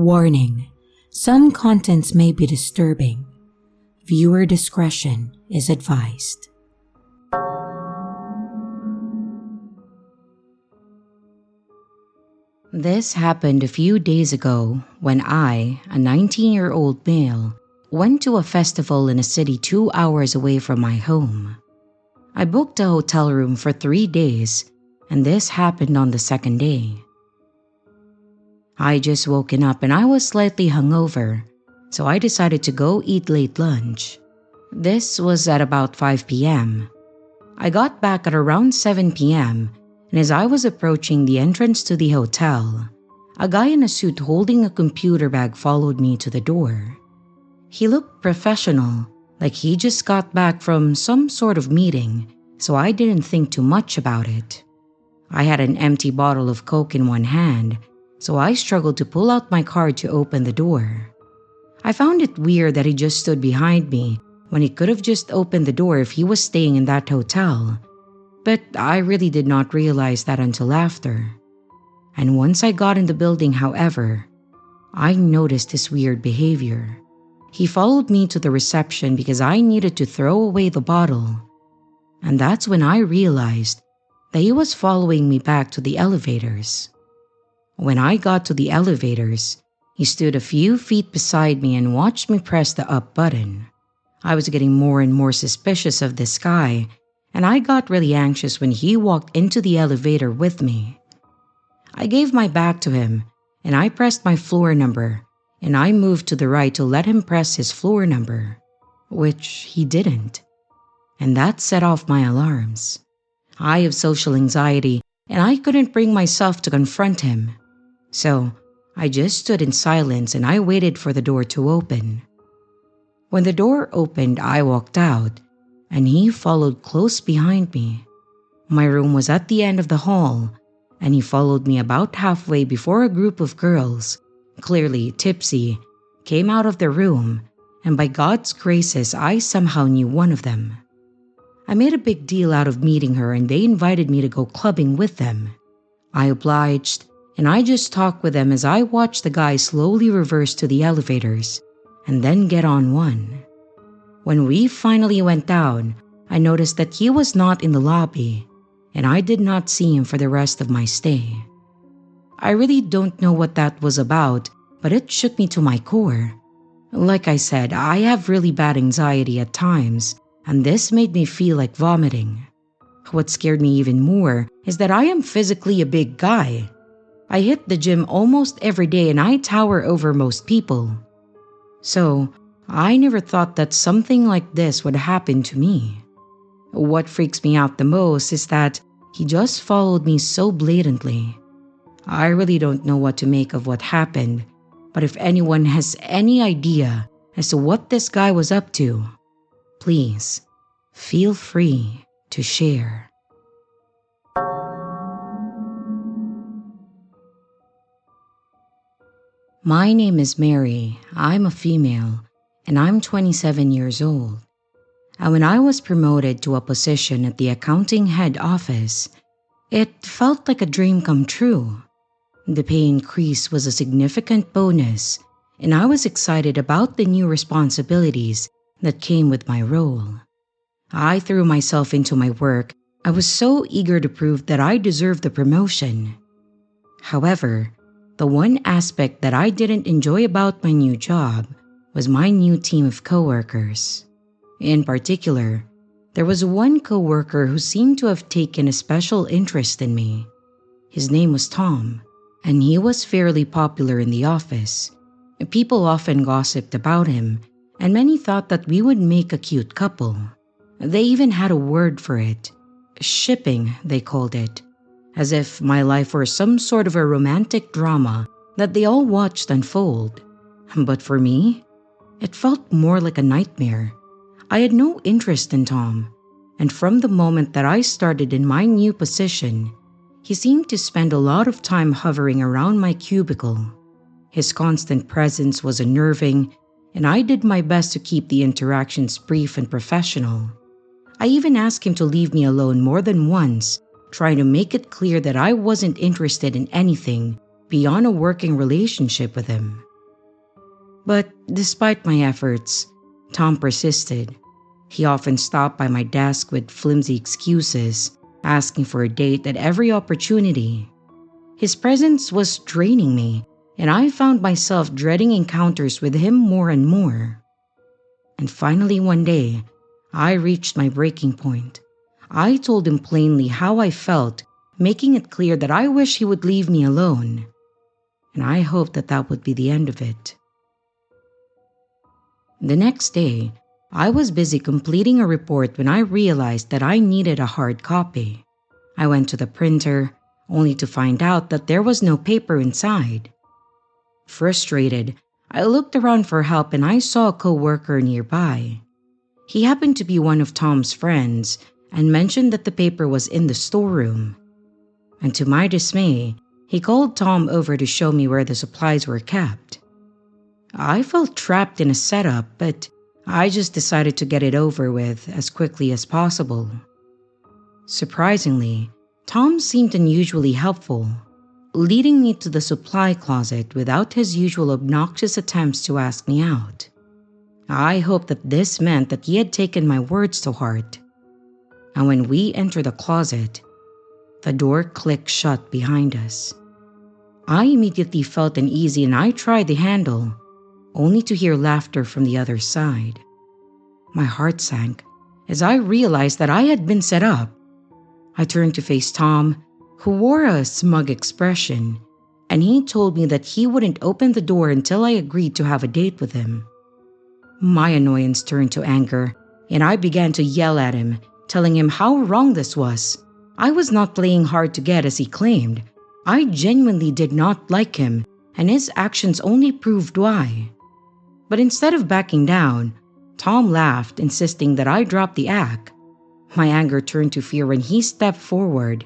Warning: some contents may be disturbing. Viewer discretion is advised. This happened a few days ago when I, a 19-year-old male, went to a festival in a city 2 hours away from my home. I booked a hotel room for 3 days, and this happened on the second day. I just woken up and I was slightly hungover, so I decided to go eat late lunch. This was at about 5 p.m. I got back at around 7 p.m. and as I was approaching the entrance to the hotel, a guy in a suit holding a computer bag followed me to the door. He looked professional, like he just got back from some sort of meeting, so I didn't think too much about it. I had an empty bottle of Coke in one hand, so I struggled to pull out my card to open the door. I found it weird that he just stood behind me when he could have just opened the door if he was staying in that hotel. But I really did not realize that until after. And once I got in the building, however, I noticed his weird behavior. He followed me to the reception because I needed to throw away the bottle. And that's when I realized that he was following me back to the elevators. When I got to the elevators, he stood a few feet beside me and watched me press the up button. I was getting more and more suspicious of this guy, and I got really anxious when he walked into the elevator with me. I gave my back to him, and I pressed my floor number, and I moved to the right to let him press his floor number, which he didn't. And that set off my alarms. I have social anxiety, and I couldn't bring myself to confront him. So I just stood in silence and I waited for the door to open. When the door opened, I walked out, and he followed close behind me. My room was at the end of the hall, and he followed me about halfway before a group of girls, clearly tipsy, came out of the room, and by God's graces, I somehow knew one of them. I made a big deal out of meeting her, and they invited me to go clubbing with them. I obliged, and I just talked with them as I watched the guy slowly reverse to the elevators and then get on one. When we finally went down, I noticed that he was not in the lobby, and I did not see him for the rest of my stay. I really don't know what that was about, but it shook me to my core. Like I said, I have really bad anxiety at times, and this made me feel like vomiting. What scared me even more is that I am physically a big guy. I hit the gym almost every day and I tower over most people. So, I never thought that something like this would happen to me. What freaks me out the most is that he just followed me so blatantly. I really don't know what to make of what happened, but if anyone has any idea as to what this guy was up to, please feel free to share. My name is Mary. I'm a female, and I'm 27 years old. And when I was promoted to a position at the accounting head office, it felt like a dream come true. The pay increase was a significant bonus, and I was excited about the new responsibilities that came with my role. I threw myself into my work. I was so eager to prove that I deserved the promotion. However, the one aspect that I didn't enjoy about my new job was my new team of coworkers. In particular, there was one coworker who seemed to have taken a special interest in me. His name was Tom, and he was fairly popular in the office. People often gossiped about him, and many thought that we would make a cute couple. They even had a word for it. Shipping, they called it. As if my life were some sort of a romantic drama that they all watched unfold. But for me, it felt more like a nightmare. I had no interest in Tom, and from the moment that I started in my new position, he seemed to spend a lot of time hovering around my cubicle. His constant presence was unnerving, and I did my best to keep the interactions brief and professional. I even asked him to leave me alone more than once, trying to make it clear that I wasn't interested in anything beyond a working relationship with him. But despite my efforts, Tom persisted. He often stopped by my desk with flimsy excuses, asking for a date at every opportunity. His presence was draining me, and I found myself dreading encounters with him more and more. And finally one day, I reached my breaking point. I told him plainly how I felt, making it clear that I wish he would leave me alone. And I hoped that that would be the end of it. The next day, I was busy completing a report when I realized that I needed a hard copy. I went to the printer, only to find out that there was no paper inside. Frustrated, I looked around for help and I saw a coworker nearby. He happened to be one of Tom's friends and mentioned that the paper was in the storeroom. And to my dismay, he called Tom over to show me where the supplies were kept. I felt trapped in a setup, but I just decided to get it over with as quickly as possible. Surprisingly, Tom seemed unusually helpful, leading me to the supply closet without his usual obnoxious attempts to ask me out. I hoped that this meant that he had taken my words to heart. And when we entered the closet, the door clicked shut behind us. I immediately felt uneasy and I tried the handle, only to hear laughter from the other side. My heart sank as I realized that I had been set up. I turned to face Tom, who wore a smug expression, and he told me that he wouldn't open the door until I agreed to have a date with him. My annoyance turned to anger, and I began to yell at him, telling him how wrong this was. I was not playing hard to get as he claimed. I genuinely did not like him, and his actions only proved why. But instead of backing down, Tom laughed, insisting that I drop the act. My anger turned to fear when he stepped forward,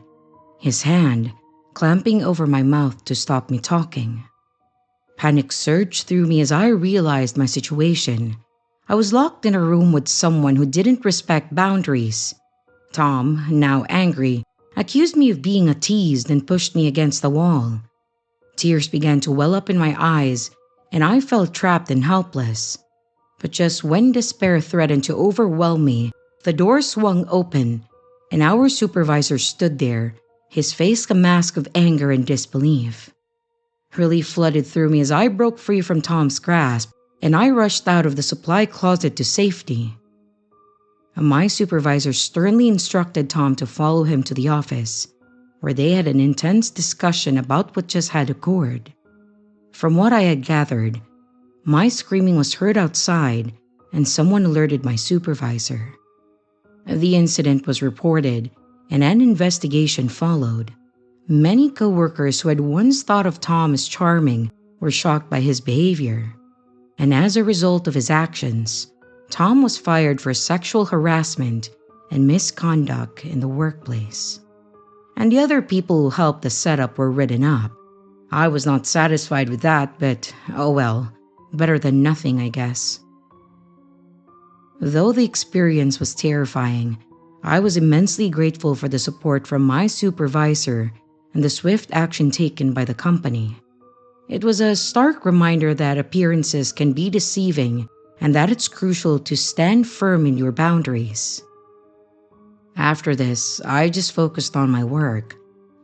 his hand clamping over my mouth to stop me talking. Panic surged through me as I realized my situation. I was locked in a room with someone who didn't respect boundaries. Tom, now angry, accused me of being a tease and pushed me against the wall. Tears began to well up in my eyes, and I felt trapped and helpless. But just when despair threatened to overwhelm me, the door swung open, and our supervisor stood there, his face a mask of anger and disbelief. Relief flooded through me as I broke free from Tom's grasp, and I rushed out of the supply closet to safety. My supervisor sternly instructed Tom to follow him to the office, where they had an intense discussion about what just had occurred. From what I had gathered, my screaming was heard outside, and someone alerted my supervisor. The incident was reported, and an investigation followed. Many coworkers who had once thought of Tom as charming were shocked by his behavior. And as a result of his actions, Tom was fired for sexual harassment and misconduct in the workplace. And the other people who helped the setup were written up. I was not satisfied with that, but oh well, better than nothing, I guess. Though the experience was terrifying, I was immensely grateful for the support from my supervisor and the swift action taken by the company. It was a stark reminder that appearances can be deceiving and that it's crucial to stand firm in your boundaries. After this, I just focused on my work,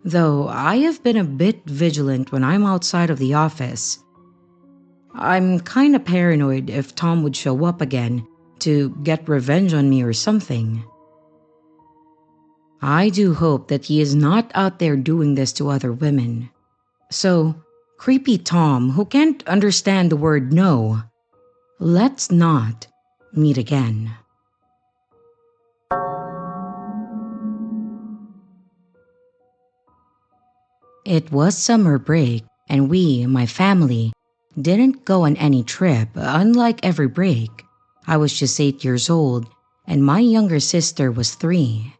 though I have been a bit vigilant when I'm outside of the office. I'm kinda paranoid if Tom would show up again to get revenge on me or something. I do hope that he is not out there doing this to other women. So, creepy Tom who can't understand the word no, let's not meet again. It was summer break, and we, my family, didn't go on any trip, unlike every break. I was just 8 years old, and my younger sister was 3.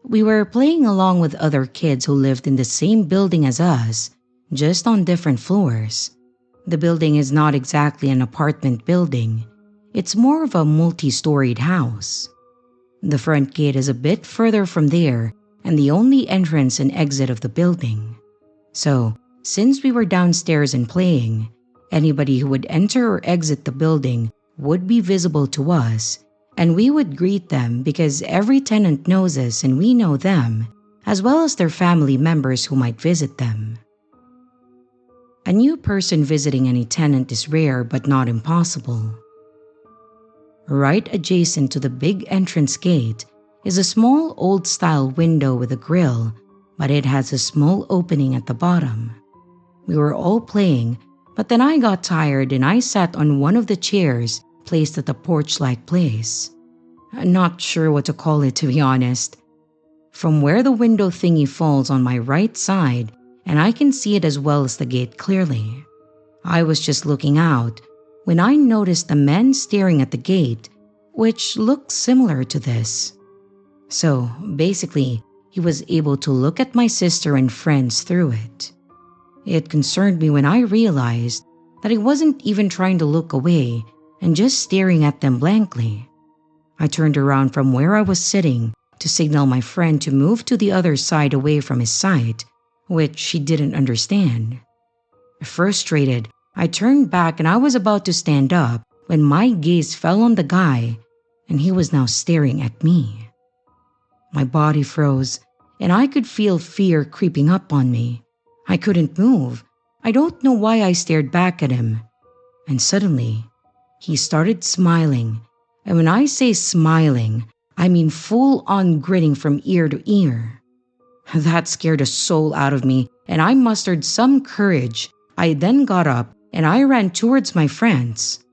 We were playing along with other kids who lived in the same building as us, just on different floors. The building is not exactly an apartment building. It's more of a multi-storied house. The front gate is a bit further from there and the only entrance and exit of the building. So, since we were downstairs and playing, Anybody who would enter or exit the building would be visible to us, and we would greet them because every tenant knows us and we know them, as well as their family members who might visit them. A new person visiting any tenant is rare but not impossible. Right adjacent to the big entrance gate is a small old-style window with a grill, but it has a small opening at the bottom. We were all playing, but then I got tired and I sat on one of the chairs placed at the porch-like place. I'm not sure what to call it, to be honest. From where the window thingy falls on my right side, and I can see it as well as the gate clearly. I was just looking out when I noticed a man staring at the gate, which looked similar to this. So basically, he was able to look at my sister and friends through it. It concerned me when I realized that he wasn't even trying to look away and just staring at them blankly. I turned around from where I was sitting to signal my friend to move to the other side away from his sight, which she didn't understand. Frustrated, I turned back and I was about to stand up when my gaze fell on the guy, and he was now staring at me. My body froze, and I could feel fear creeping up on me. I couldn't move. I don't know why I stared back at him. And suddenly, he started smiling. And when I say smiling, I mean full-on grinning from ear to ear. That scared the soul out of me, and I mustered some courage. I then got up and I ran towards my friends.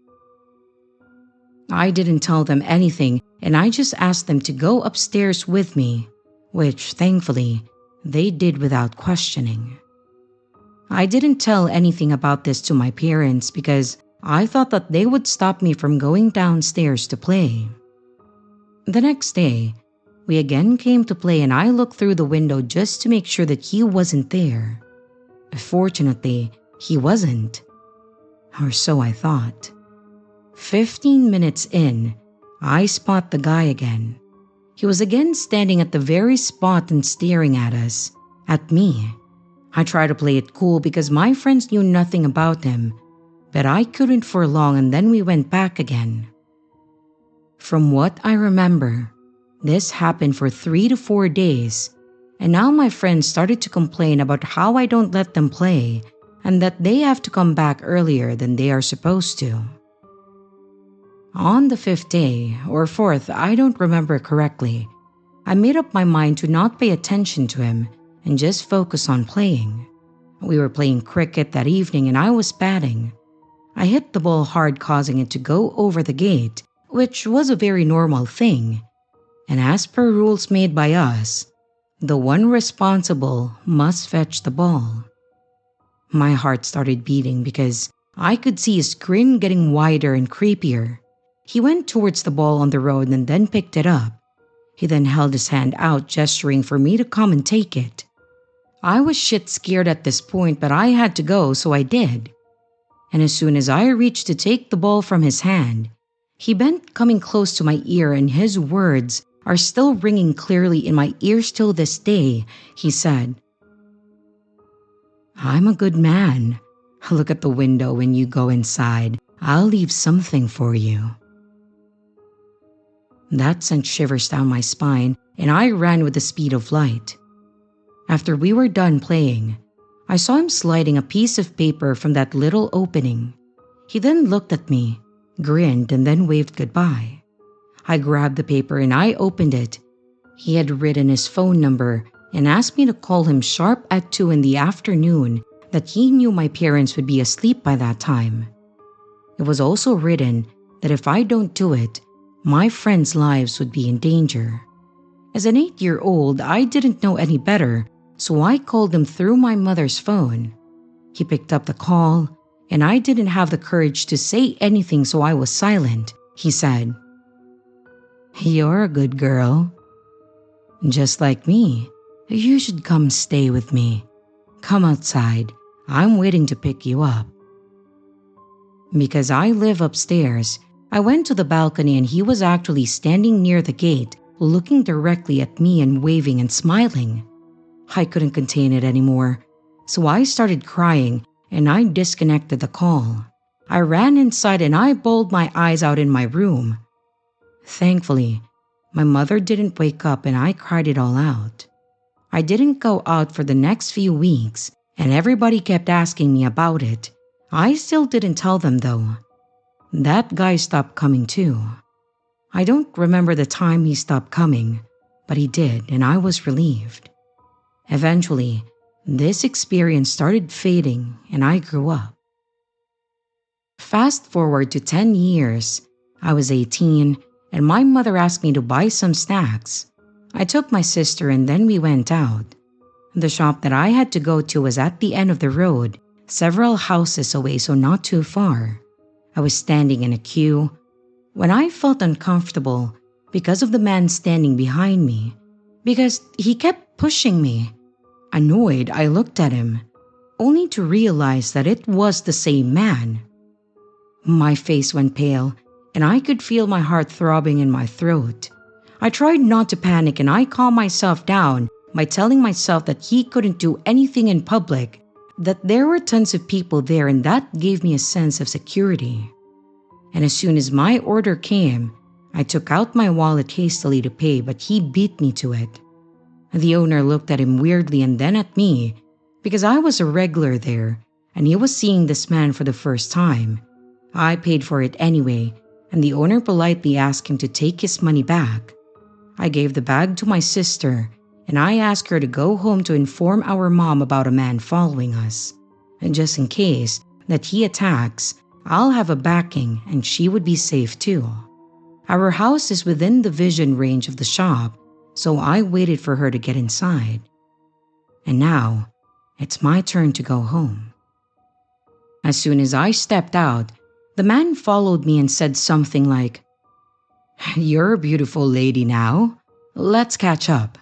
I didn't tell them anything, and I just asked them to go upstairs with me, which thankfully they did without questioning. I didn't tell anything about this to my parents because I thought that they would stop me from going downstairs to play. The next day, we again came to play and I looked through the window just to make sure that he wasn't there. Fortunately, he wasn't. Or so I thought. 15 minutes in, I spot the guy again. He was again standing at the very spot and staring at us, at me. I tried to play it cool because my friends knew nothing about him, but I couldn't for long and then we went back again. From what I remember, this happened for 3 to 4 days, and now my friends started to complain about how I don't let them play and that they have to come back earlier than they are supposed to. On the 5th day, or 4th, I don't remember correctly, I made up my mind to not pay attention to him and just focus on playing. We were playing cricket that evening and I was batting. I hit the ball hard, causing it to go over the gate, which was a very normal thing. And as per rules made by us, the one responsible must fetch the ball. My heart started beating because I could see his grin getting wider and creepier. He went towards the ball on the road and then picked it up. He then held his hand out, gesturing for me to come and take it. I was shit scared at this point, but I had to go, so I did. And as soon as I reached to take the ball from his hand, he bent, coming close to my ear, and his words are still ringing clearly in my ears till this day. He said, "I'm a good man. Look at the window when you go inside. I'll leave something for you." That sent shivers down my spine, and I ran with the speed of light. After we were done playing, I saw him sliding a piece of paper from that little opening. He then looked at me, grinned, and then waved goodbye. I grabbed the paper and I opened it. He had written his phone number and asked me to call him sharp at 2 in the afternoon, that he knew my parents would be asleep by that time. It was also written that if I don't do it, my friends' lives would be in danger. As an 8-year-old, I didn't know any better, so I called him through my mother's phone. He picked up the call, and I didn't have the courage to say anything, so I was silent. He said, "You're a good girl. Just like me, you should come stay with me. Come outside. I'm waiting to pick you up." Because I live upstairs, I went to the balcony and he was actually standing near the gate, looking directly at me and waving and smiling. I couldn't contain it anymore, so I started crying and I disconnected the call. I ran inside and I bawled my eyes out in my room. Thankfully, my mother didn't wake up and I cried it all out. I didn't go out for the next few weeks and everybody kept asking me about it. I still didn't tell them though. That guy stopped coming too. I don't remember the time he stopped coming, but he did and I was relieved. Eventually, this experience started fading and I grew up. Fast forward to 10 years, I was 18 and my mother asked me to buy some snacks. I took my sister and then we went out. The shop that I had to go to was at the end of the road, several houses away, so not too far. I was standing in a queue when I felt uncomfortable because of the man standing behind me, because he kept pushing me. Annoyed, I looked at him, only to realize that it was the same man. My face went pale and I could feel my heart throbbing in my throat. I tried not to panic and I calmed myself down by telling myself that he couldn't do anything in public, that there were tons of people there and that gave me a sense of security. And as soon as my order came, I took out my wallet hastily to pay, but he beat me to it. The owner looked at him weirdly and then at me because I was a regular there and he was seeing this man for the first time. I paid for it anyway and the owner politely asked him to take his money back. I gave the bag to my sister and I asked her to go home to inform our mom about a man following us. And just in case that he attacks, I'll have a backing and she would be safe too. Our house is within the vision range of the shop, so I waited for her to get inside. And now, it's my turn to go home. As soon as I stepped out, the man followed me and said something like, "You're a beautiful lady now. Let's catch up."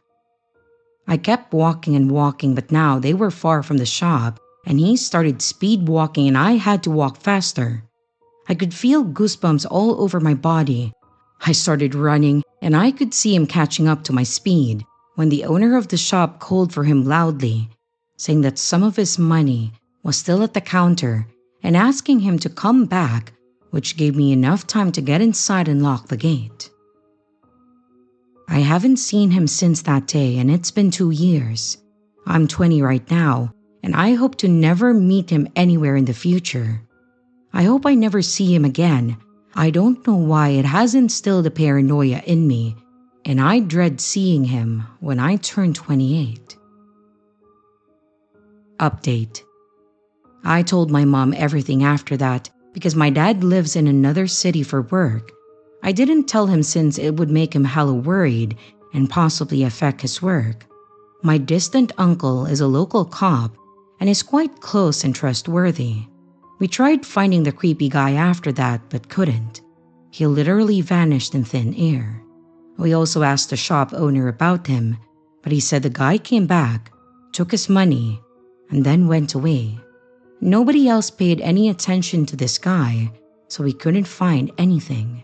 I kept walking and walking, but now they were far from the shop and he started speed walking and I had to walk faster. I could feel goosebumps all over my body. I started running and I could see him catching up to my speed when the owner of the shop called for him loudly, saying that some of his money was still at the counter and asking him to come back, which gave me enough time to get inside and lock the gate. I haven't seen him since that day and it's been 2 years. I'm 20 right now and I hope to never meet him anywhere in the future. I hope I never see him again. I don't know why it has instilled a paranoia in me and I dread seeing him when I turn 28. Update. I told my mom everything after that because my dad lives in another city for work. I didn't tell him since it would make him hella worried and possibly affect his work. My distant uncle is a local cop and is quite close and trustworthy. We tried finding the creepy guy after that but couldn't. He literally vanished in thin air. We also asked the shop owner about him, but he said the guy came back, took his money, and then went away. Nobody else paid any attention to this guy, so we couldn't find anything.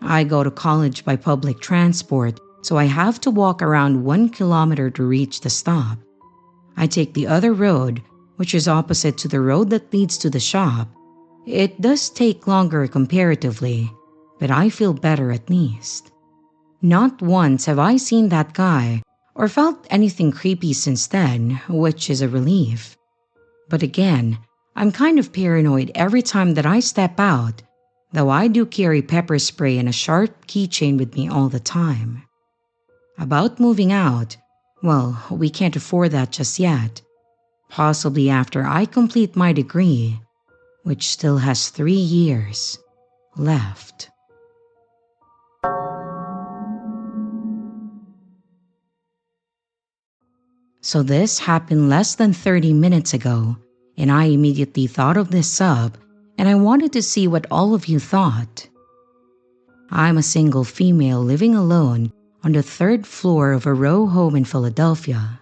I go to college by public transport, so I have to walk around 1 kilometer to reach the stop. I take the other road, which is opposite to the road that leads to the shop. It does take longer comparatively, but I feel better at least. Not once have I seen that guy or felt anything creepy since then, which is a relief. But again, I'm kind of paranoid every time that I step out, though I do carry pepper spray and a sharp keychain with me all the time. About moving out, well, we can't afford that just yet. Possibly after I complete my degree, which still has 3 years left. So this happened less than 30 minutes ago, and I immediately thought of this sub, and I wanted to see what all of you thought. I'm a single female living alone on the 3rd floor of a row home in Philadelphia.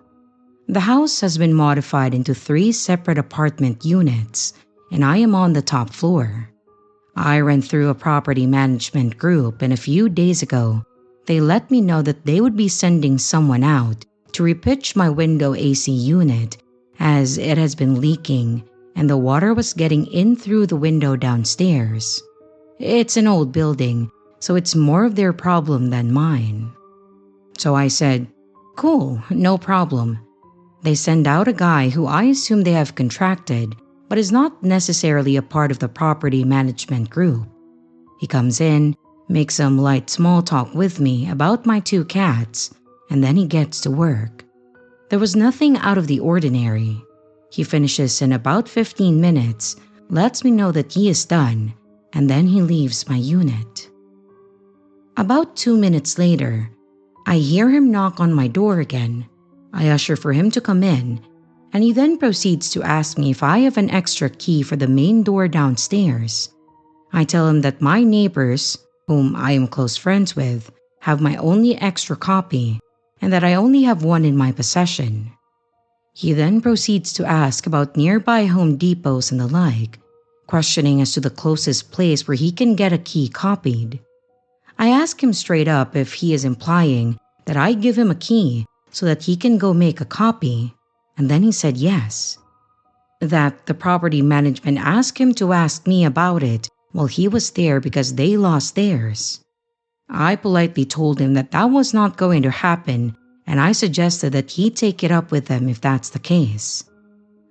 The house has been modified into 3 separate apartment units, and I am on the top floor. I ran through a property management group, and a few days ago, they let me know that they would be sending someone out to repitch my window AC unit as it has been leaking and the water was getting in through the window downstairs. It's an old building, so it's more of their problem than mine. So I said, "Cool, no problem." They send out a guy who I assume they have contracted, but is not necessarily a part of the property management group. He comes in, makes some light small talk with me about my 2 cats, and then he gets to work. There was nothing out of the ordinary. He finishes in about 15 minutes, lets me know that he is done, and then he leaves my unit. About 2 minutes later, I hear him knock on my door again. I usher for him to come in, and he then proceeds to ask me if I have an extra key for the main door downstairs. I tell him that my neighbors, whom I am close friends with, have my only extra copy, and that I only have one in my possession. He then proceeds to ask about nearby Home Depots and the like, questioning as to the closest place where he can get a key copied. I ask him straight up if he is implying that I give him a key so that he can go make a copy, and then he said yes. That the property management asked him to ask me about it while he was there because they lost theirs. I politely told him that that was not going to happen, and I suggested that he take it up with them if that's the case.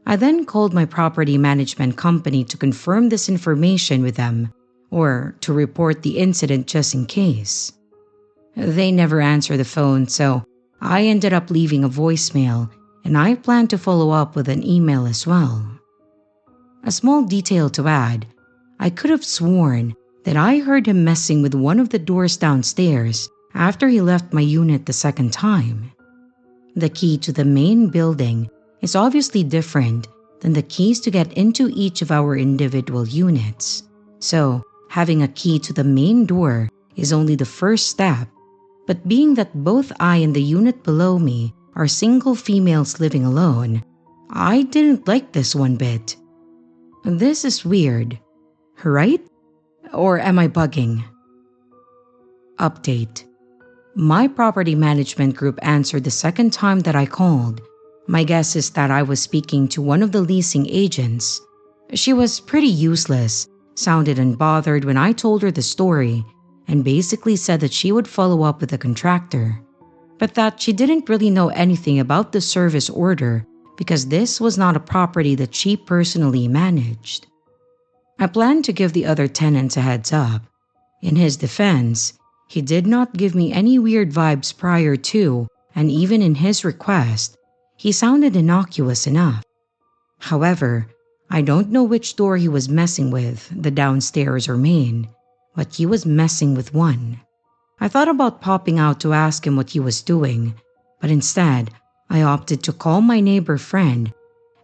I then called my property management company to confirm this information with them, or to report the incident just in case. They never answered the phone, so I ended up leaving a voicemail, and I plan to follow up with an email as well. A small detail to add, I could have sworn that I heard him messing with one of the doors downstairs after he left my unit the second time. The key to the main building is obviously different than the keys to get into each of our individual units, so having a key to the main door is only the first step, but being that both I and the unit below me are single females living alone, I didn't like this one bit. This is weird, right? Or am I bugging? Update. My property management group answered the second time that I called. My guess is that I was speaking to one of the leasing agents. She was pretty useless, sounded unbothered when I told her the story, and basically said that she would follow up with the contractor, but that she didn't really know anything about the service order because this was not a property that she personally managed. I planned to give the other tenants a heads up. In his defense, he did not give me any weird vibes prior to, and even in his request, he sounded innocuous enough. However, I don't know which door he was messing with, the downstairs or main, but he was messing with one. I thought about popping out to ask him what he was doing, but instead, I opted to call my neighbor friend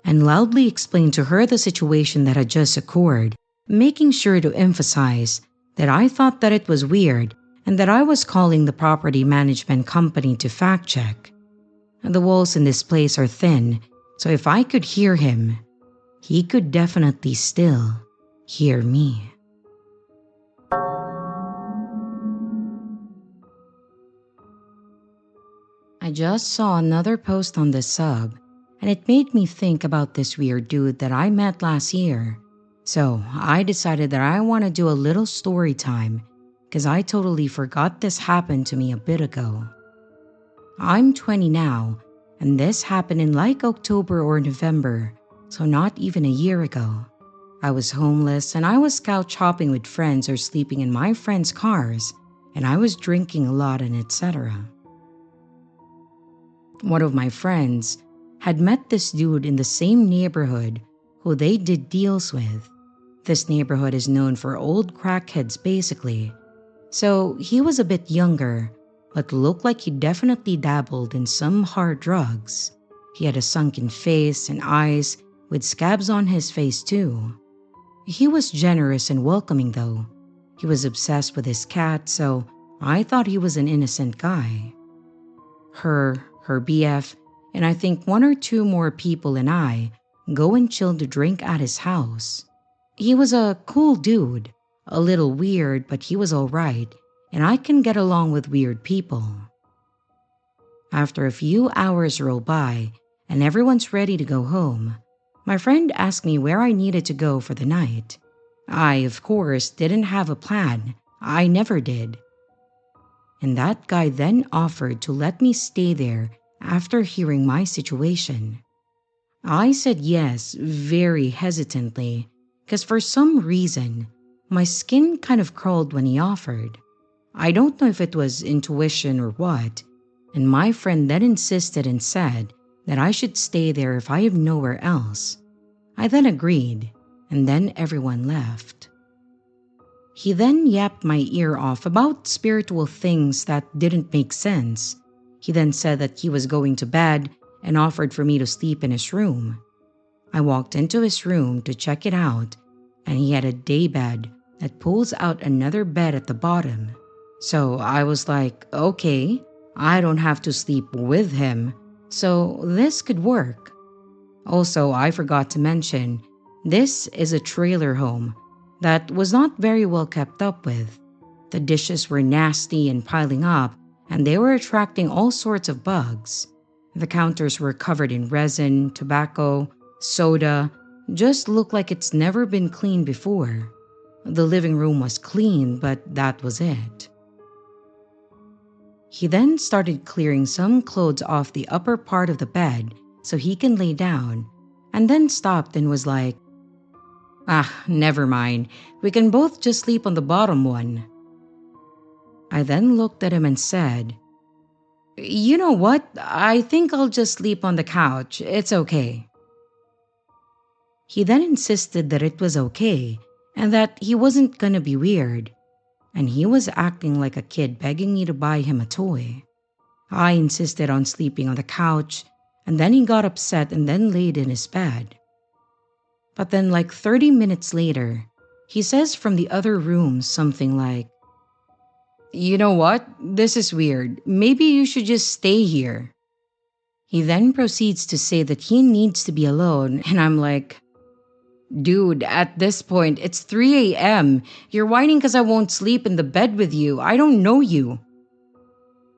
and loudly explain to her the situation that had just occurred, making sure to emphasize that I thought that it was weird and that I was calling the property management company to fact check. The walls in this place are thin, so if I could hear him, he could definitely still hear me. I just saw another post on this sub, and it made me think about this weird dude that I met last year. So I decided that I want to do a little story time, because I totally forgot this happened to me a bit ago. I'm 20 now, and this happened in like October or November, so not even a year ago. I was homeless and I was couch hopping with friends or sleeping in my friends' cars, and I was drinking a lot and etc. One of my friends had met this dude in the same neighborhood who they did deals with. This neighborhood is known for old crackheads basically, so he was a bit younger, but looked like he definitely dabbled in some hard drugs. He had a sunken face and eyes with scabs on his face too. He was generous and welcoming though. He was obsessed with his cat, so I thought he was an innocent guy. Her BF, and I think 1 or 2 more people and I go and chill to drink at his house. He was a cool dude, a little weird, but he was alright, and I can get along with weird people. After a few hours roll by and everyone's ready to go home, My friend asked me where I needed to go for the night. I, of course, didn't have a plan. I never did. And that guy then offered to let me stay there after hearing my situation. I said yes very hesitantly because for some reason, my skin kind of crawled when he offered. I don't know if it was intuition or what, and my friend then insisted and said that I should stay there if I have nowhere else. I then agreed, and then everyone left. He then yapped my ear off about spiritual things that didn't make sense. He then said that he was going to bed and offered for me to sleep in his room. I walked into his room to check it out, and he had a day bed that pulls out another bed at the bottom. So I was like, okay, I don't have to sleep with him, so this could work. Also, I forgot to mention, this is a trailer home that was not very well kept up with. The dishes were nasty and piling up, and they were attracting all sorts of bugs. The counters were covered in resin, tobacco, soda, just looked like it's never been cleaned before. The living room was clean, but that was it. He then started clearing some clothes off the upper part of the bed so he can lay down, and then stopped and was like, never mind. We can both just sleep on the bottom one. I then looked at him and said, you know what? I think I'll just sleep on the couch. It's okay. He then insisted that it was okay and that he wasn't gonna be weird. And he was acting like a kid begging me to buy him a toy. I insisted on sleeping on the couch, and then he got upset and then laid in his bed. But then like 30 minutes later, he says from the other room something like, you know what? This is weird. Maybe you should just stay here. He then proceeds to say that he needs to be alone, and I'm like, dude, at this point, it's 3 a.m. You're whining because I won't sleep in the bed with you. I don't know you.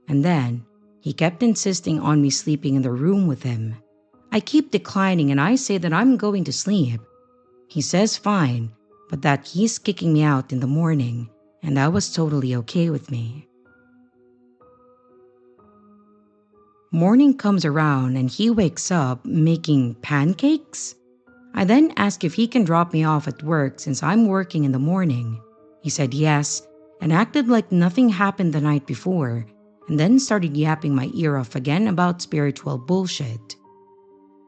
And then, he kept insisting on me sleeping in the room with him. I keep declining and I say that I'm going to sleep. He says fine, but that he's kicking me out in the morning, and that was totally okay with me. Morning comes around and he wakes up making pancakes. I then ask if he can drop me off at work since I'm working in the morning. He said yes and acted like nothing happened the night before, and then started yapping my ear off again about spiritual bullshit.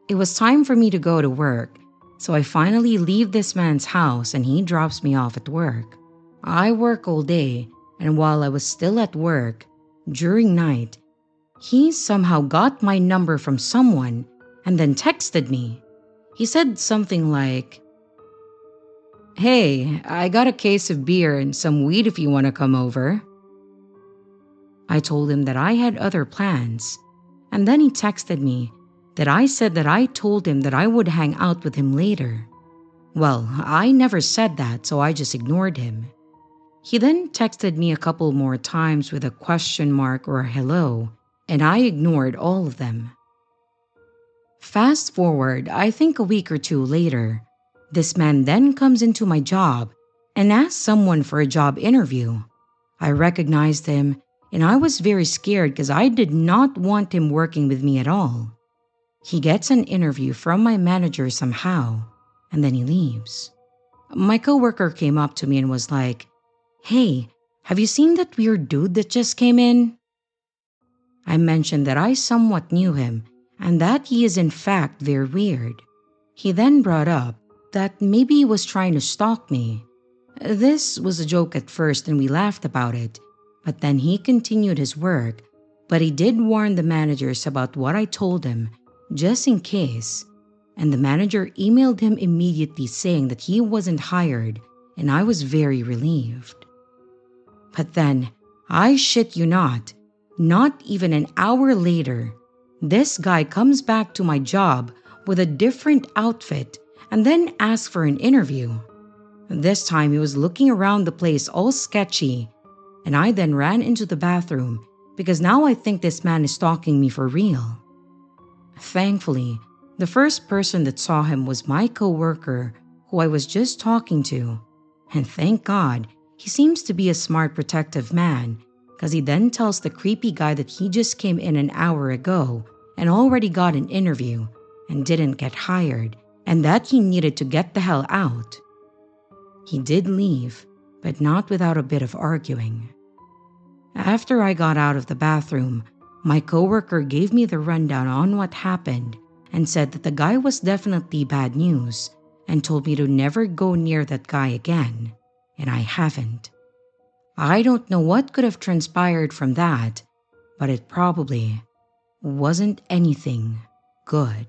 It was time for me to go to work, so I finally leave this man's house and he drops me off at work. I work all day, and while I was still at work, during night, he somehow got my number from someone and then texted me. He said something like, hey, I got a case of beer and some weed if you want to come over. I told him that I had other plans, and then he texted me that I said that I told him that I would hang out with him later. Well, I never said that, so I just ignored him. He then texted me a couple more times with a question mark or a hello, and I ignored all of them. Fast forward, I think a week or two later, this man then comes into my job and asks someone for a job interview. I recognized him, and I was very scared because I did not want him working with me at all. He gets an interview from my manager somehow, and then he leaves. My coworker came up to me and was like, hey, have you seen that weird dude that just came in? I mentioned that I somewhat knew him and that he is in fact very weird. He then brought up that maybe he was trying to stalk me. This was a joke at first and we laughed about it, but then he continued his work, but he did warn the managers about what I told him, just in case, and the manager emailed him immediately saying that he wasn't hired, and I was very relieved. But then, I shit you not even an hour later, this guy comes back to my job with a different outfit and then asks for an interview. This time he was looking around the place all sketchy, and I then ran into the bathroom because now I think this man is stalking me for real. Thankfully, The first person that saw him was my coworker who I was just talking to. And thank God, he seems to be a smart, protective man, because he then tells the creepy guy that he just came in an hour ago and already got an interview and didn't get hired, and that he needed to get the hell out. He did leave, but not without a bit of arguing. After I got out of the bathroom, my coworker gave me the rundown on what happened and said that the guy was definitely bad news and told me to never go near that guy again, and I haven't. I don't know what could have transpired from that, but it probably wasn't anything good.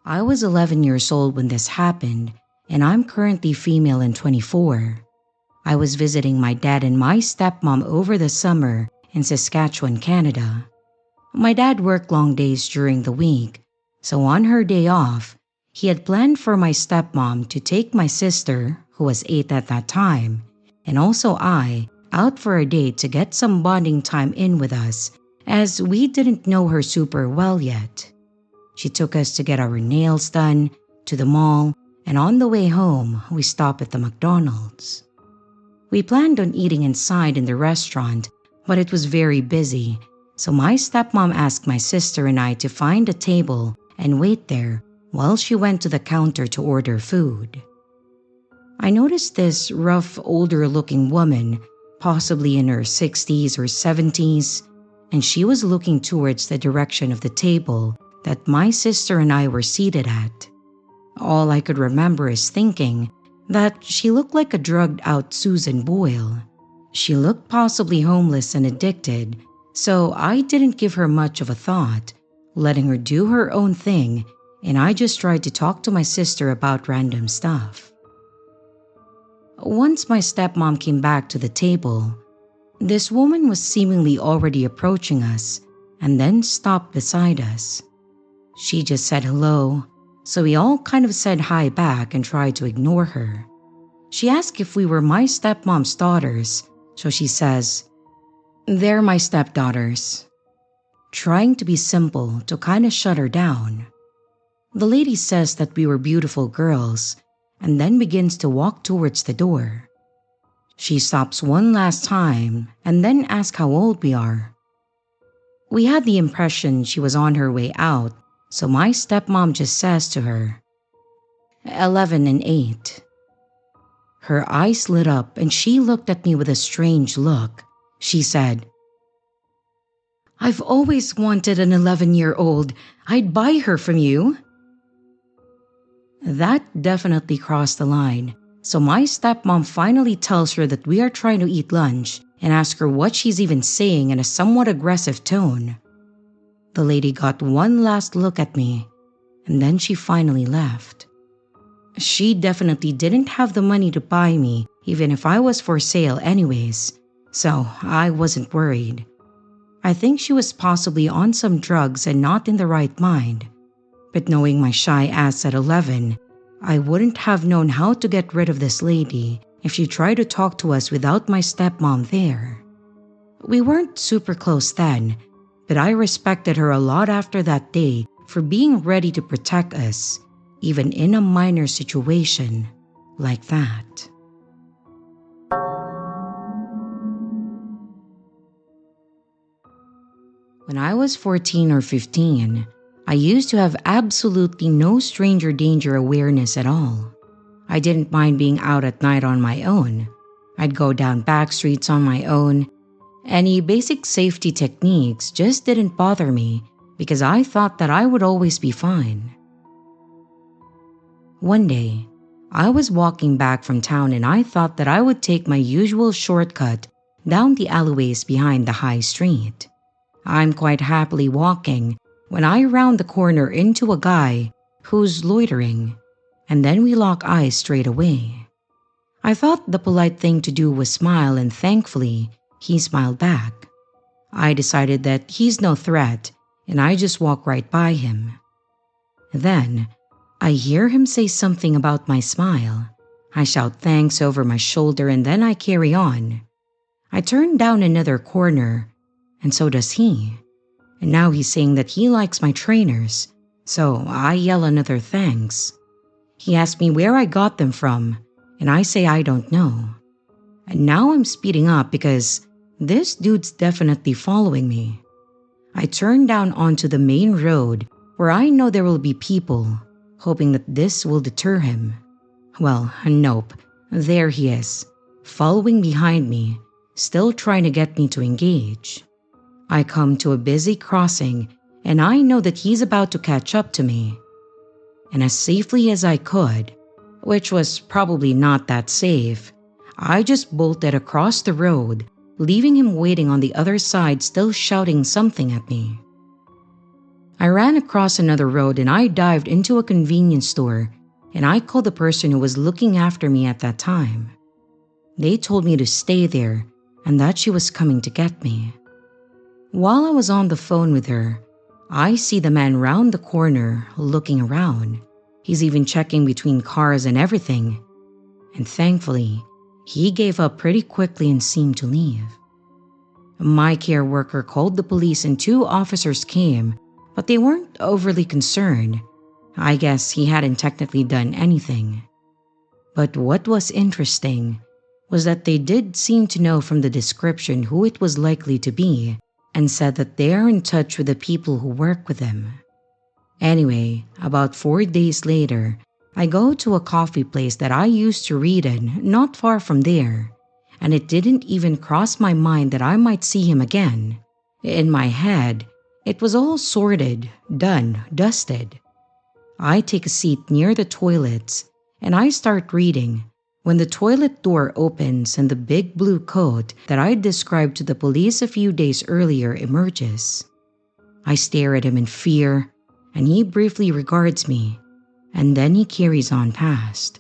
I was 11 years old when this happened, and I'm currently female and 24. I was visiting my dad and my stepmom over the summer in Saskatchewan, Canada. My dad worked long days during the week, so on her day off, he had planned for my stepmom to take my sister, who was 8 at that time, and also I, out for a date to get some bonding time in with us, as we didn't know her super well yet. She took us to get our nails done, to the mall, and on the way home, we stopped at the McDonald's. We planned on eating inside in the restaurant, but it was very busy, so my stepmom asked my sister and I to find a table and wait there while she went to the counter to order food. I noticed this rough, older-looking woman, possibly in her 60s or 70s, and she was looking towards the direction of the table that my sister and I were seated at. All I could remember is thinking that she looked like a drugged-out Susan Boyle. She looked possibly homeless and addicted, so I didn't give her much of a thought, letting her do her own thing, and I just tried to talk to my sister about random stuff. Once my stepmom came back to the table, this woman was seemingly already approaching us and then stopped beside us. She just said hello, so we all kind of said hi back and tried to ignore her. She asked if we were my stepmom's daughters, so she says, "They're my stepdaughters," trying to be simple to kind of shut her down. The lady says that we were beautiful girls and then begins to walk towards the door. She stops one last time and then asks how old we are. We had the impression she was on her way out, so my stepmom just says to her, 11 and 8. Her eyes lit up and she looked at me with a strange look. She said, "I've always wanted an 11-year-old. I'd buy her from you." That definitely crossed the line, so my stepmom finally tells her that we are trying to eat lunch and asks her what she's even saying in a somewhat aggressive tone. The lady got one last look at me, and then she finally left. She definitely didn't have the money to buy me, even if I was for sale anyways, so I wasn't worried. I think she was possibly on some drugs and not in the right mind. But knowing my shy ass at 11, I wouldn't have known how to get rid of this lady if she tried to talk to us without my stepmom there. We weren't super close then, but I respected her a lot after that day for being ready to protect us, even in a minor situation like that. When I was 14 or 15, I used to have absolutely no stranger danger awareness at all. I didn't mind being out at night on my own. I'd go down back streets on my own. Any basic safety techniques just didn't bother me because I thought that I would always be fine. One day, I was walking back from town and I thought that I would take my usual shortcut down the alleyways behind the high street. I'm quite happily walking when I round the corner into a guy who's loitering, and then we lock eyes straight away. I thought the polite thing to do was smile, and thankfully, he smiled back. I decided that he's no threat, and I just walk right by him. Then, I hear him say something about my smile. I shout thanks over my shoulder and then I carry on. I turned down another corner, and so does he. And now he's saying that he likes my trainers, so I yell another thanks. He asks me where I got them from, and I say I don't know. And now I'm speeding up because this dude's definitely following me. I turn down onto the main road where I know there will be people, hoping that this will deter him. Well, nope, there he is, following behind me, still trying to get me to engage. I come to a busy crossing and I know that he's about to catch up to me. And as safely as I could, which was probably not that safe, I just bolted across the road, leaving him waiting on the other side still shouting something at me. I ran across another road and I dived into a convenience store and I called the person who was looking after me at that time. They told me to stay there and that she was coming to get me. While I was on the phone with her, I see the man round the corner looking around. He's even checking between cars and everything. And thankfully, he gave up pretty quickly and seemed to leave. My care worker called the police and 2 officers came, but they weren't overly concerned. I guess he hadn't technically done anything. But what was interesting was that they did seem to know from the description who it was likely to be and said that they are in touch with the people who work with him. Anyway, about 4 days later, I go to a coffee place that I used to read in not far from there, and it didn't even cross my mind that I might see him again. In my head, it was all sorted, done, dusted. I take a seat near the toilets and I start reading when the toilet door opens and the big blue coat that I described to the police a few days earlier emerges. I stare at him in fear and he briefly regards me, and then he carries on past.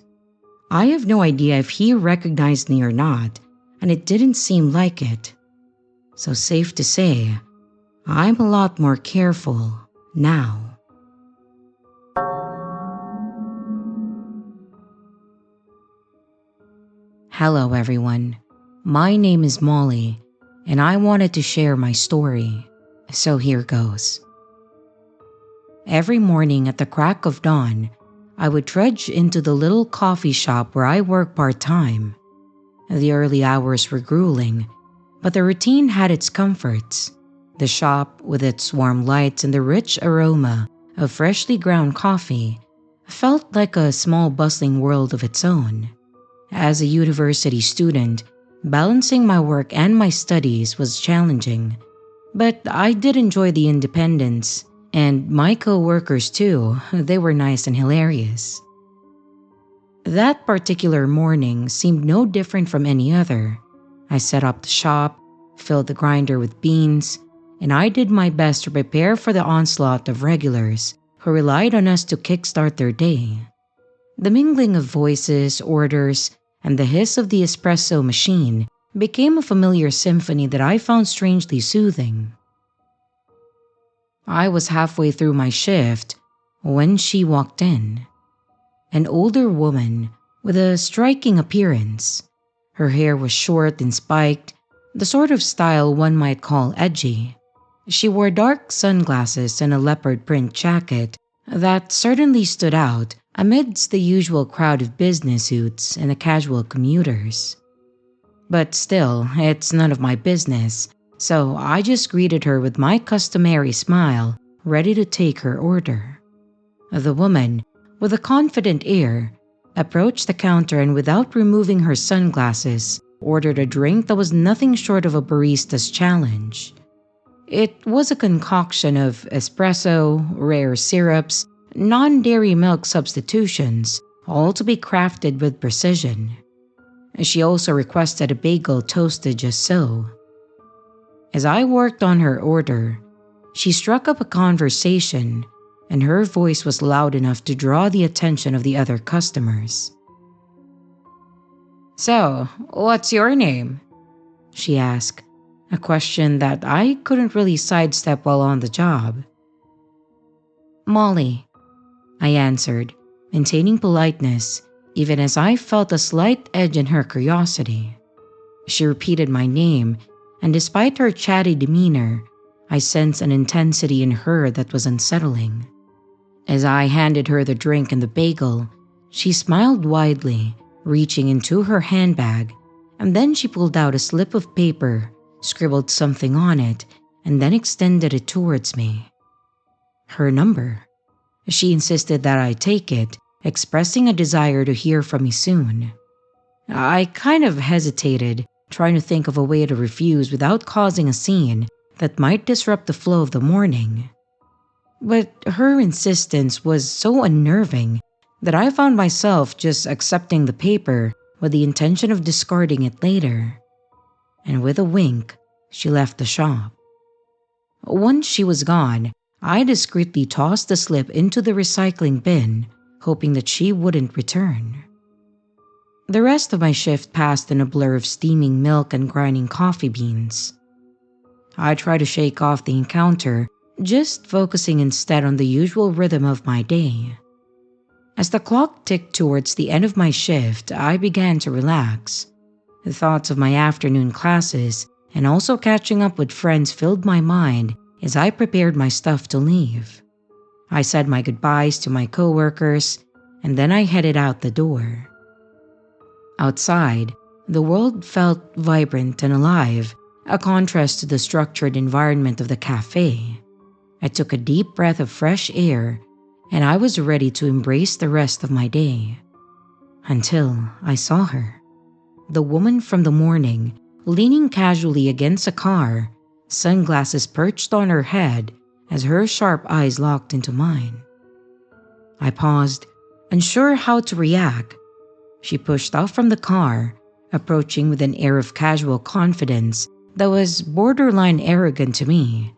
I have no idea if he recognized me or not, and it didn't seem like it. So safe to say, I'm a lot more careful now. Hello everyone, my name is Molly, and I wanted to share my story, so here goes. Every morning at the crack of dawn, I would trudge into the little coffee shop where I work part-time. The early hours were grueling, but the routine had its comforts. The shop, with its warm lights and the rich aroma of freshly ground coffee, felt like a small bustling world of its own. As a university student, balancing my work and my studies was challenging, but I did enjoy the independence, and my co-workers too, they were nice and hilarious. That particular morning seemed no different from any other. I set up the shop, filled the grinder with beans, and I did my best to prepare for the onslaught of regulars who relied on us to kickstart their day. The mingling of voices, orders, and the hiss of the espresso machine became a familiar symphony that I found strangely soothing. I was halfway through my shift when she walked in. An older woman with a striking appearance. Her hair was short and spiked, the sort of style one might call edgy. She wore dark sunglasses and a leopard print jacket that certainly stood out amidst the usual crowd of business suits and the casual commuters. But still, it's none of my business, so I just greeted her with my customary smile, ready to take her order. The woman, with a confident air, approached the counter and without removing her sunglasses, ordered a drink that was nothing short of a barista's challenge. It was a concoction of espresso, rare syrups, non-dairy milk substitutions, all to be crafted with precision. She also requested a bagel toasted just so. As I worked on her order, she struck up a conversation, and her voice was loud enough to draw the attention of the other customers. "So, what's your name?" she asked, a question that I couldn't really sidestep while on the job. "Molly," I answered, maintaining politeness even as I felt a slight edge in her curiosity. She repeated my name, and despite her chatty demeanor, I sensed an intensity in her that was unsettling. As I handed her the drink and the bagel, she smiled widely, reaching into her handbag, and then she pulled out a slip of paper, scribbled something on it, and then extended it towards me. Her number. She insisted that I take it, expressing a desire to hear from me soon. I kind of hesitated, trying to think of a way to refuse without causing a scene that might disrupt the flow of the morning. But her insistence was so unnerving that I found myself just accepting the paper with the intention of discarding it later. And with a wink, she left the shop. Once she was gone, I discreetly tossed the slip into the recycling bin, hoping that she wouldn't return. The rest of my shift passed in a blur of steaming milk and grinding coffee beans. I tried to shake off the encounter, just focusing instead on the usual rhythm of my day. As the clock ticked towards the end of my shift, I began to relax. The thoughts of my afternoon classes and also catching up with friends filled my mind as I prepared my stuff to leave. I said my goodbyes to my coworkers, and then I headed out the door. Outside, the world felt vibrant and alive, a contrast to the structured environment of the cafe. I took a deep breath of fresh air, and I was ready to embrace the rest of my day. Until I saw her. The woman from the morning, leaning casually against a car, sunglasses perched on her head as her sharp eyes locked into mine. I paused, unsure how to react. She pushed off from the car, approaching with an air of casual confidence that was borderline arrogant to me,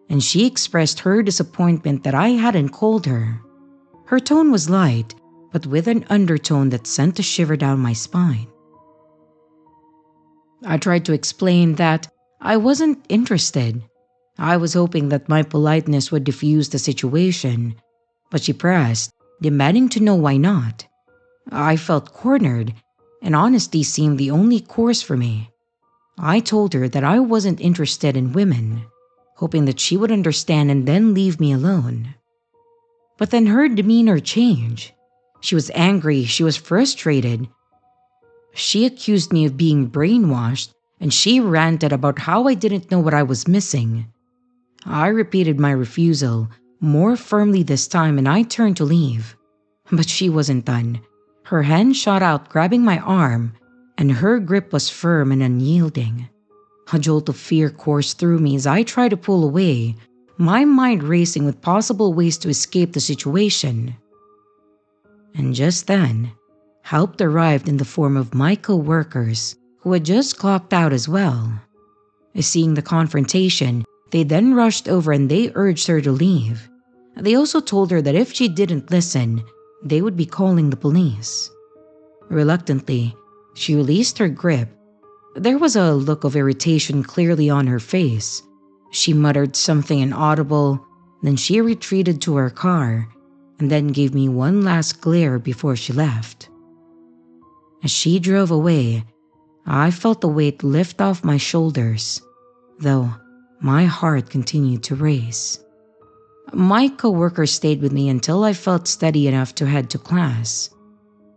and she expressed her disappointment that I hadn't called her. Her tone was light, but with an undertone that sent a shiver down my spine. I tried to explain that I wasn't interested. I was hoping that my politeness would diffuse the situation, but she pressed, demanding to know why not. I felt cornered, and honesty seemed the only course for me. I told her that I wasn't interested in women, hoping that she would understand and then leave me alone. But then her demeanor changed. She was angry, she was frustrated. She accused me of being brainwashed, and she ranted about how I didn't know what I was missing. I repeated my refusal, more firmly this time, and I turned to leave. But she wasn't done. Her hand shot out, grabbing my arm, and her grip was firm and unyielding. A jolt of fear coursed through me as I tried to pull away, my mind racing with possible ways to escape the situation. And just then, help arrived in the form of my co-workers, who had just clocked out as well. Seeing the confrontation, they then rushed over and they urged her to leave. They also told her that if she didn't listen, they would be calling the police. Reluctantly, she released her grip. There was a look of irritation clearly on her face. She muttered something inaudible, then she retreated to her car, and then gave me one last glare before she left. As she drove away, I felt the weight lift off my shoulders, though my heart continued to race. My coworker stayed with me until I felt steady enough to head to class.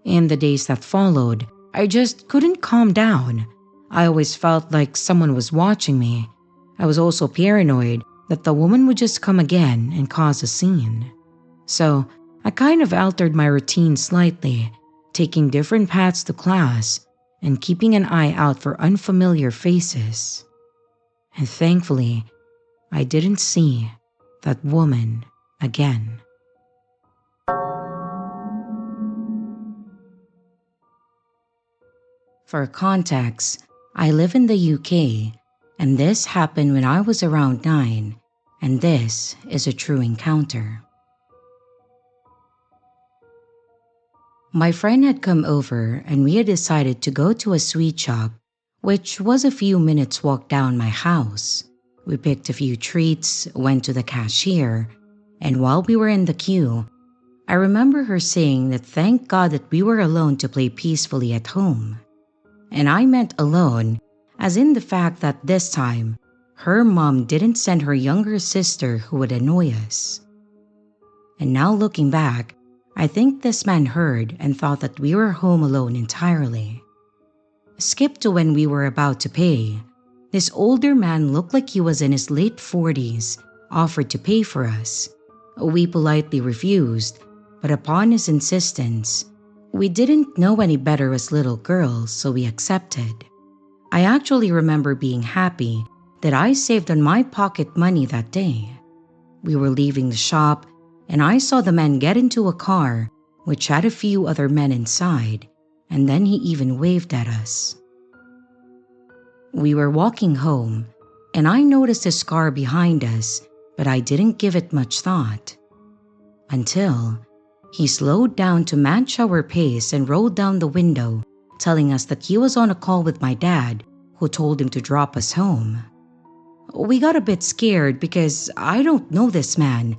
In the days that followed, I just couldn't calm down. I always felt like someone was watching me. I was also paranoid that the woman would just come again and cause a scene. So I kind of altered my routine slightly, taking different paths to class and keeping an eye out for unfamiliar faces. And thankfully, I didn't see that woman again. For context, I live in the UK, and this happened when I was around 9, and this is a true encounter. My friend had come over and we had decided to go to a sweet shop, which was a few minutes walk down my house. We picked a few treats, went to the cashier, and while we were in the queue, I remember her saying that thank God that we were alone to play peacefully at home. And I meant alone, as in the fact that this time, her mom didn't send her younger sister who would annoy us. And now looking back, I think this man heard and thought that we were home alone entirely. Skip to when we were about to pay. This older man looked like he was in his late 40s, offered to pay for us. We politely refused, but upon his insistence, we didn't know any better as little girls, so we accepted. I actually remember being happy that I saved on my pocket money that day. We were leaving the shop, and I saw the man get into a car which had a few other men inside, and then he even waved at us. We were walking home, and I noticed his car behind us, but I didn't give it much thought. Until he slowed down to match our pace and rolled down the window, telling us that he was on a call with my dad, who told him to drop us home. We got a bit scared because I don't know this man,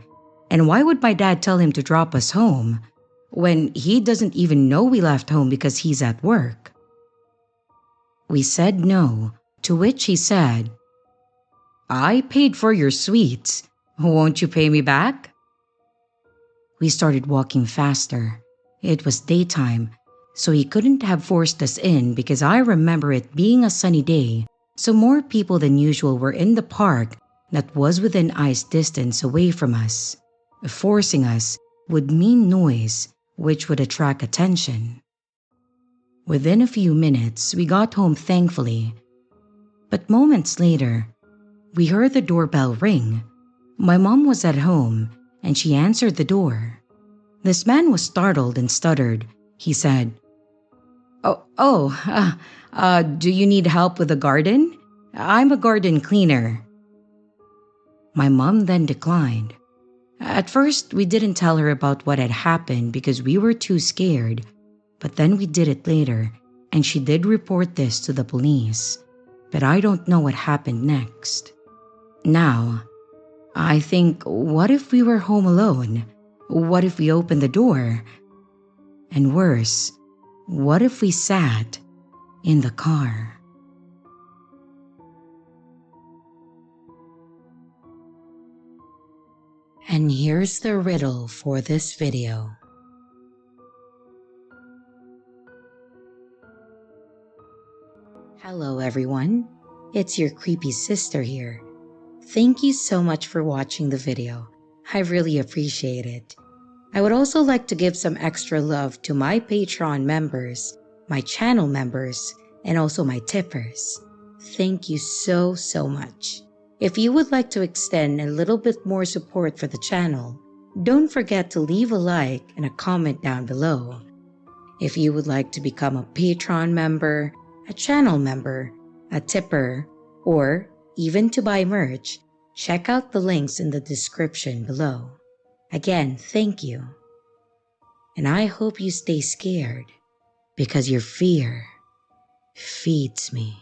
and why would my dad tell him to drop us home when he doesn't even know we left home because he's at work? We said no, to which he said, "I paid for your sweets. Won't you pay me back?" We started walking faster. It was daytime, so he couldn't have forced us in because I remember it being a sunny day, so more people than usual were in the park that was within eyes distance away from us. Forcing us would mean noise, which would attract attention. Within a few minutes, we got home thankfully. But moments later, we heard the doorbell ring. My mom was at home, and she answered the door. This man was startled and stuttered. He said, Do you need help with the garden? I'm a garden cleaner." My mom then declined. At first, we didn't tell her about what had happened because we were too scared, but then we did it later, and she did report this to the police. But I don't know what happened next. Now, I think, what if we were home alone? What if we opened the door? And worse, what if we sat in the car? And here's the riddle for this video. Hello everyone, it's your creepy sister here. Thank you so much for watching the video. I really appreciate it. I would also like to give some extra love to my Patreon members, my channel members, and also my tippers. Thank you so much. If you would like to extend a little bit more support for the channel, don't forget to leave a like and a comment down below. If you would like to become a Patreon member, a channel member, a tipper, or even to buy merch, check out the links in the description below. Again, thank you. And I hope you stay scared, because your fear feeds me.